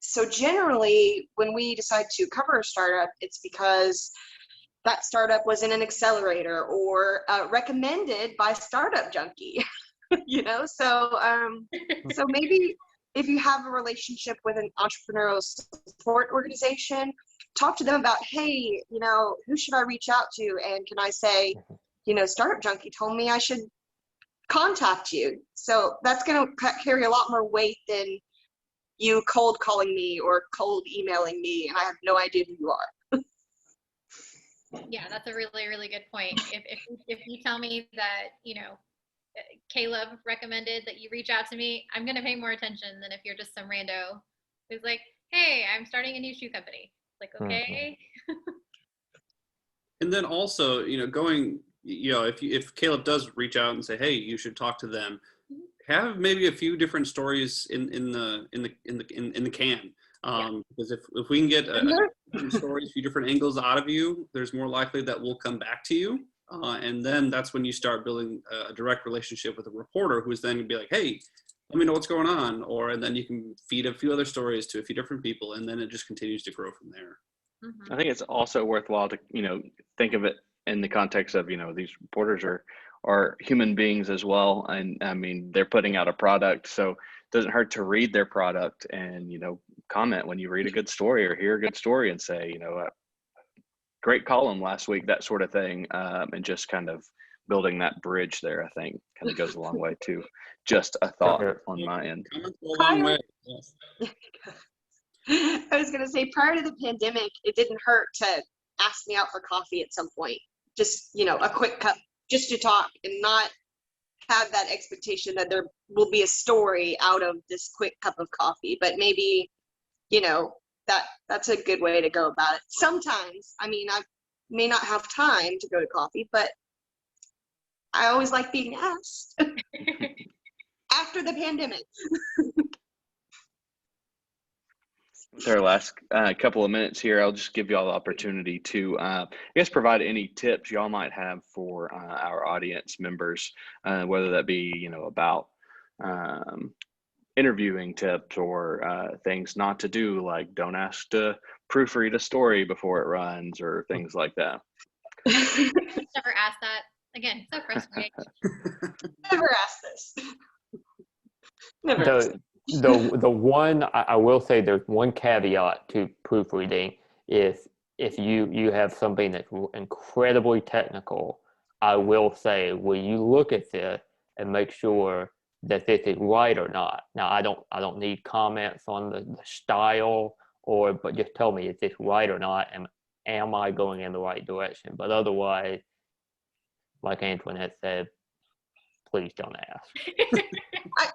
So generally, when we decide to cover a startup, it's because that startup was in an accelerator or recommended by Startup Junkie, So maybe if you have a relationship with an entrepreneurial support organization, talk to them about, hey, who should I reach out to? And can I say, Startup Junkie told me I should contact you. So that's going to carry a lot more weight than you cold calling me or cold emailing me and I have no idea who you are. Yeah, that's a really, really good point. If you tell me that, Caleb recommended that you reach out to me, I'm going to pay more attention than if you're just some rando who's like, hey, I'm starting a new shoe company. Like, okay. And then also, if Caleb does reach out and say, hey, you should talk to them, have maybe a few different stories in the can. Because if we can get different stories, a few different angles out of you, there's more likely that we'll come back to you. And then that's when you start building a direct relationship with a reporter who's then going to be like, hey, let me know what's going on. And then you can feed a few other stories to a few different people, and then it just continues to grow from there. Mm-hmm. I think it's also worthwhile to, think of it in the context of, these reporters are human beings as well. And I mean, they're putting out a product, so it doesn't hurt to read their product and, comment when you read a good story or hear a good story and say, great column last week, that sort of thing. And just kind of building that bridge there, I think kind of goes a long way too. Just a thought on my end. A long way. Yes. I was going to say, prior to the pandemic, it didn't hurt to ask me out for coffee at some point. Just, a quick cup just to talk and not have that expectation that there will be a story out of this quick cup of coffee. But maybe, that's a good way to go about it. Sometimes, I mean, I may not have time to go to coffee, but I always like being asked after the pandemic. With our last couple of minutes here, I'll just give you all the opportunity to, provide any tips y'all might have for our audience members, whether that be, about interviewing tips or things not to do, like don't ask to proofread a story before it runs or things like that. Never asked that. Again, so frustrating. Never asked this. Never asked. The one I will say, there's one caveat to proofreading. If you have something that's incredibly technical, I will say, will you look at this and make sure that this is right or not. Now, I don't need comments on the style, but just tell me, is this right or not? Am I going in the right direction? But otherwise, like Antoinette said, please don't ask.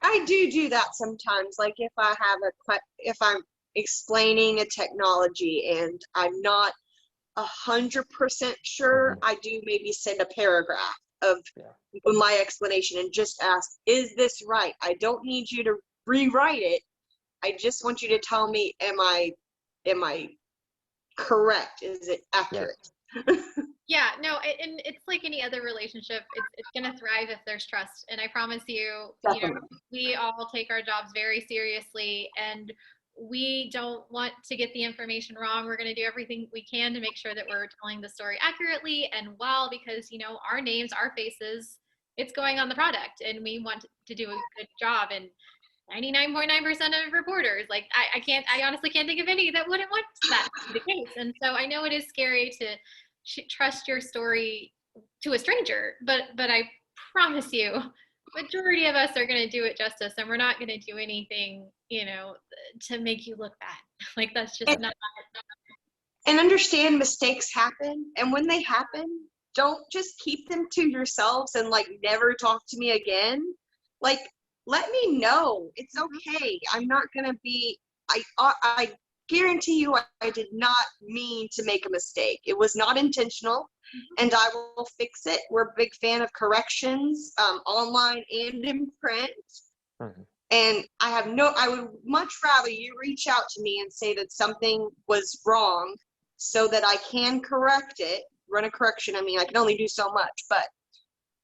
I do that sometimes. Like if I have if I'm explaining a technology and I'm not 100% sure, I do maybe send a paragraph of my explanation and just ask, is this right? I don't need you to rewrite it. I just want you to tell me, am I correct? Is it accurate? Yeah, no, and it's like any other relationship. It's going to thrive if there's trust. And I promise you, we all take our jobs very seriously, and we don't want to get the information wrong. We're going to do everything we can to make sure that we're telling the story accurately and well, because, our names, our faces, it's going on the product, and we want to do a good job. And 99.9% of reporters, like I honestly can't think of any that wouldn't want that to be the case. And so I know it is scary to trust your story to a stranger, but I promise you, majority of us are going to do it justice, and we're not going to do anything, to make you look bad. Like that's just not. And understand mistakes happen, and when they happen, don't just keep them to yourselves and like never talk to me again. Like, let me know. It's okay. I'm not going to be, I guarantee you I did not mean to make a mistake. It was not intentional, and I will fix it. We're a big fan of corrections, online and in print. And I would much rather you reach out to me and say that something was wrong so that I can correct it, run a correction. I mean, I can only do so much, but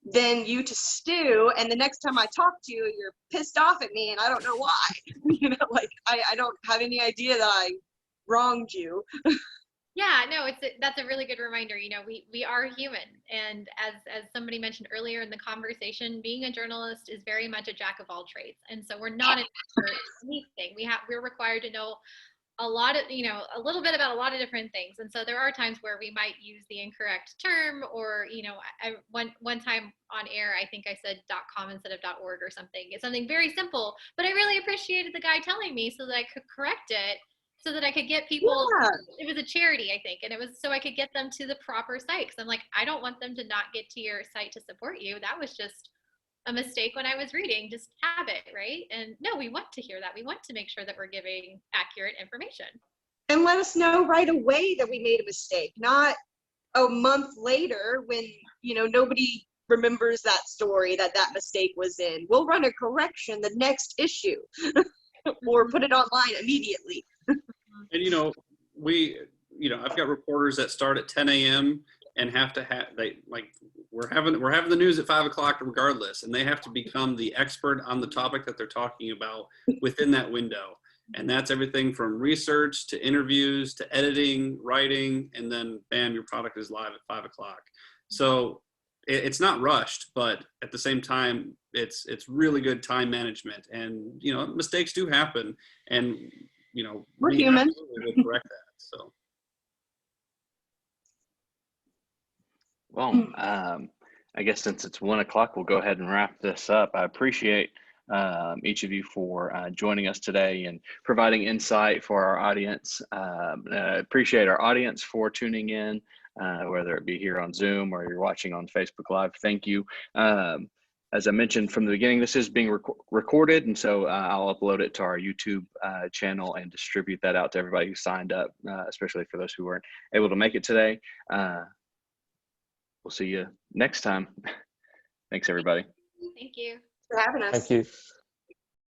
then you to stew, and the next time I talk to you, you're pissed off at me and I don't know why. Like I don't have any idea that I wronged you. Yeah, no, that's a really good reminder. We are human, and as somebody mentioned earlier in the conversation, being a journalist is very much a jack of all trades, and so we're not an expert in anything. We're required to know a lot of, a little bit about a lot of different things. And so there are times where we might use the incorrect term, or, one time on air, I think I said .com instead of .org or something. It's something very simple, but I really appreciated the guy telling me so that I could correct it, so that I could get people, It was a charity, I think. And it was so I could get them to the proper site. Cause I'm like, I don't want them to not get to your site to support you. That was just a mistake when I was reading. Just have it, right? And no, we want to hear that. We want to make sure that we're giving accurate information. And let us know right away that we made a mistake, not a month later when, nobody remembers that story that mistake was in. We'll run a correction the next issue or put it online immediately. And, I've got reporters that start at 10 a.m. and have to we're having the news at 5 o'clock regardless, and they have to become the expert on the topic that they're talking about within that window. And that's everything from research to interviews to editing, writing, and then bam, your product is live at 5 o'clock. So it's not rushed, but at the same time, it's really good time management. And, mistakes do happen, and, we're human. We'll correct that. So. Well, I guess since it's 1 o'clock, we'll go ahead and wrap this up. I appreciate each of you for joining us today and providing insight for our audience. I appreciate our audience for tuning in, whether it be here on Zoom or you're watching on Facebook Live. Thank you. As I mentioned from the beginning, this is being recorded, and so I'll upload it to our YouTube channel and distribute that out to everybody who signed up, especially for those who weren't able to make it today. We'll see you next time. Thanks, everybody. Thank you For having us. Thank you.